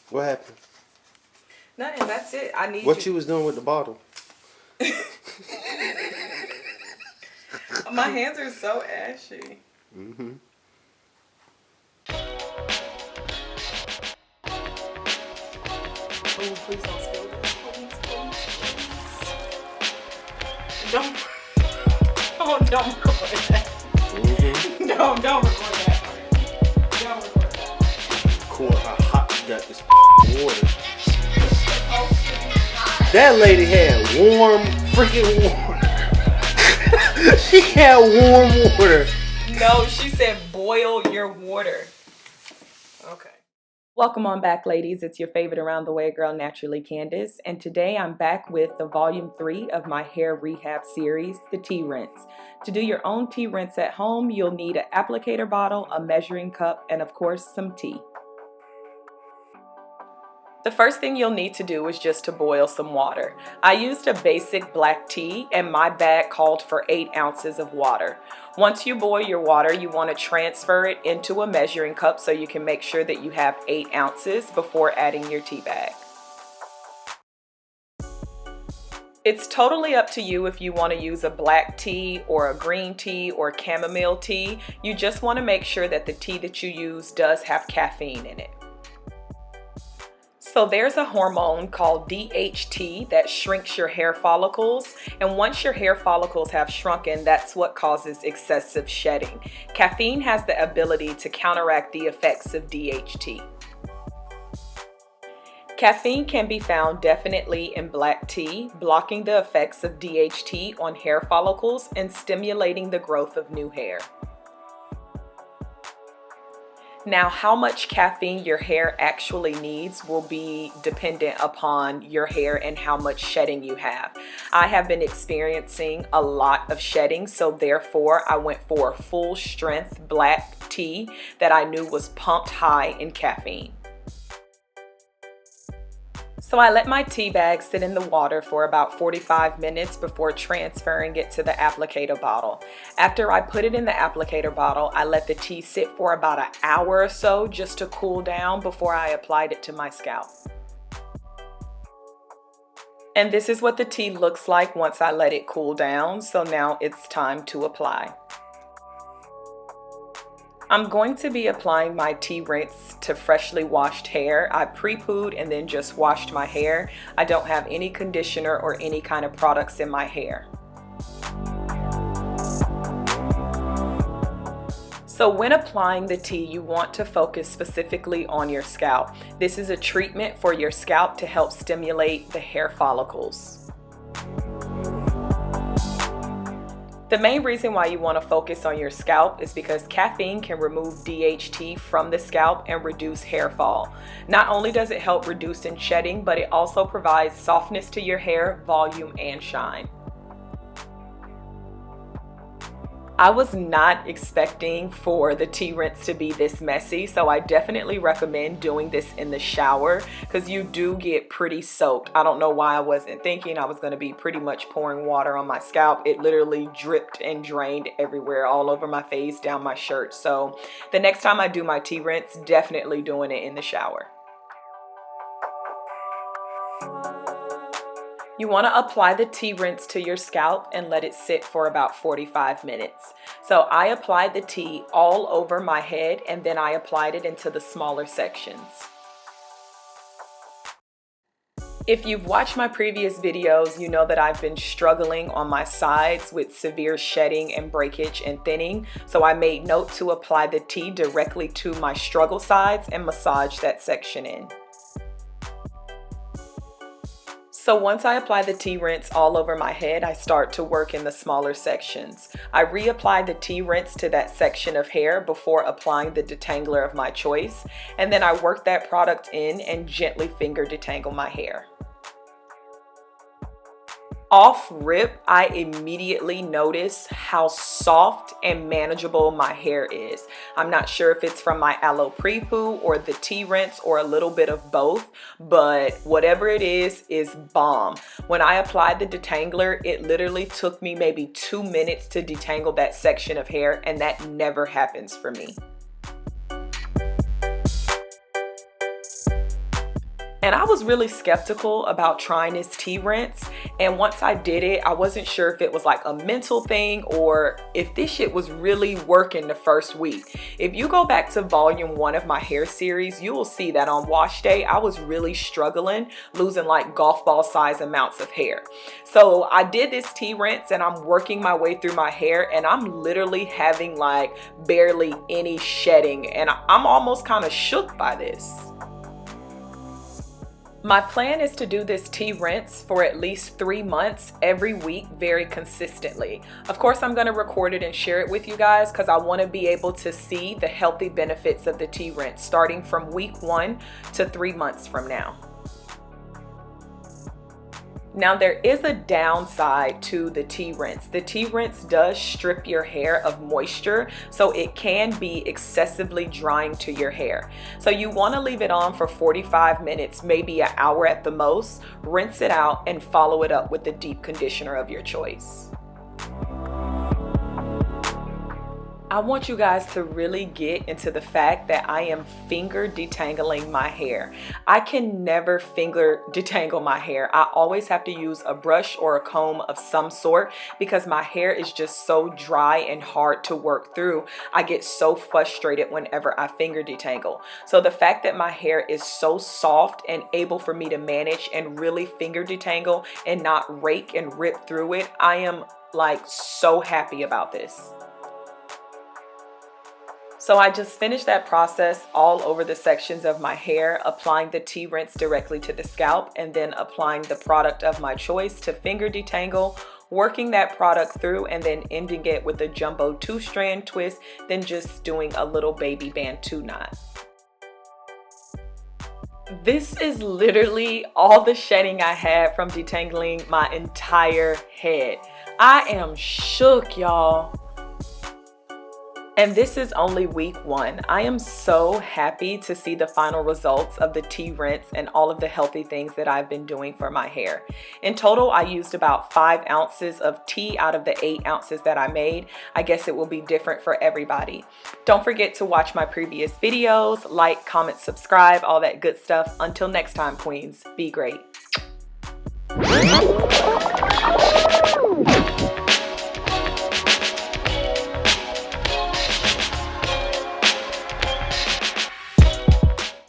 What happened? Nothing, that's it. I need What you was doing with the bottle? My hands are so ashy. Mm-hmm. Oh, please don't spill this. Please, please, please. Don't. Oh, don't record that. Mm-hmm. No, don't record that. Don't record that. Cool, how hot you got this water. That lady had warm, freaking water. She had warm water. No, she said boil your water. Okay. Welcome on back, ladies. It's your favorite around the way girl, naturally Candace. And today I'm back with the volume 3 of my hair rehab series, the tea rinse. To do your own tea rinse at home, you'll need an applicator bottle, a measuring cup, and of course, some tea. The first thing you'll need to do is just to boil some water. I used a basic black tea and my bag called for 8 ounces of water. Once you boil your water, you want to transfer it into a measuring cup so you can make sure that you have 8 ounces before adding your tea bag. It's totally up to you if you want to use a black tea or a green tea or chamomile tea. You just want to make sure that the tea that you use does have caffeine in it. So there's a hormone called DHT that shrinks your hair follicles, and once your hair follicles have shrunken, that's what causes excessive shedding. Caffeine has the ability to counteract the effects of DHT. Caffeine can be found definitely in black tea, blocking the effects of DHT on hair follicles and stimulating the growth of new hair. Now, how much caffeine your hair actually needs will be dependent upon your hair and how much shedding you have. I have been experiencing a lot of shedding, so therefore I went for a full strength black tea that I knew was pumped high in caffeine. So I let my tea bag sit in the water for about 45 minutes before transferring it to the applicator bottle. After I put it in the applicator bottle, I let the tea sit for about an hour or so just to cool down before I applied it to my scalp. And this is what the tea looks like once I let it cool down, so now it's time to apply. I'm going to be applying my tea rinse to freshly washed hair. I pre-pooed and then just washed my hair. I don't have any conditioner or any kind of products in my hair. So when applying the tea, you want to focus specifically on your scalp. This is a treatment for your scalp to help stimulate the hair follicles. The main reason why you want to focus on your scalp is because caffeine can remove DHT from the scalp and reduce hair fall. Not only does it help reduce in shedding, but it also provides softness to your hair, volume, and shine. I was not expecting for the tea rinse to be this messy, so I definitely recommend doing this in the shower because you do get pretty soaked. I don't know why I wasn't thinking I was going to be pretty much pouring water on my scalp. It literally dripped and drained everywhere, all over my face, down my shirt. So the next time I do my tea rinse, definitely doing it in the shower. You want to apply the tea rinse to your scalp and let it sit for about 45 minutes. So I applied the tea all over my head and then I applied it into the smaller sections. If you've watched my previous videos, you know that I've been struggling on my sides with severe shedding and breakage and thinning. So I made note to apply the tea directly to my struggle sides and massage that section in. So once I apply the tea rinse all over my head, I start to work in the smaller sections. I reapply the tea rinse to that section of hair before applying the detangler of my choice, and then I work that product in and gently finger detangle my hair. Off rip, I immediately notice how soft and manageable my hair is. I'm not sure if it's from my aloe pre-poo or the tea rinse or a little bit of both, but whatever it is bomb. When I applied the detangler, it literally took me maybe 2 minutes to detangle that section of hair, and that never happens for me. And I was really skeptical about trying this tea rinse. And once I did it, I wasn't sure if it was like a mental thing or if this shit was really working the first week. If you go back to volume 1 of my hair series, you will see that on wash day, I was really struggling, losing like golf ball size amounts of hair. So I did this tea rinse and I'm working my way through my hair and I'm literally having like barely any shedding, and I'm almost kind of shook by this. My plan is to do this tea rinse for at least 3 months every week very consistently. Of course, I'm going to record it and share it with you guys because I want to be able to see the healthy benefits of the tea rinse starting from week 1 to 3 months from now. Now, there is a downside to the tea rinse. The tea rinse does strip your hair of moisture, so it can be excessively drying to your hair. So you want to leave it on for 45 minutes, maybe an hour at the most, rinse it out, and follow it up with the deep conditioner of your choice. I want you guys to really get into the fact that I am finger detangling my hair. I can never finger detangle my hair. I always have to use a brush or a comb of some sort because my hair is just so dry and hard to work through. I get so frustrated whenever I finger detangle. So the fact that my hair is so soft and able for me to manage and really finger detangle and not rake and rip through it, I am like so happy about this. So I just finished that process all over the sections of my hair, applying the tea rinse directly to the scalp and then applying the product of my choice to finger detangle, working that product through and then ending it with a jumbo 2-strand twist, then just doing a little baby bantu knot. This is literally all the shedding I had from detangling my entire head. I am shook, y'all. And this is only week 1. I am so happy to see the final results of the tea rinse and all of the healthy things that I've been doing for my hair. In total, I used about 5 ounces of tea out of the 8 ounces that I made. I guess it will be different for everybody. Don't forget to watch my previous videos, like, comment, subscribe, all that good stuff. Until next time, queens, be great.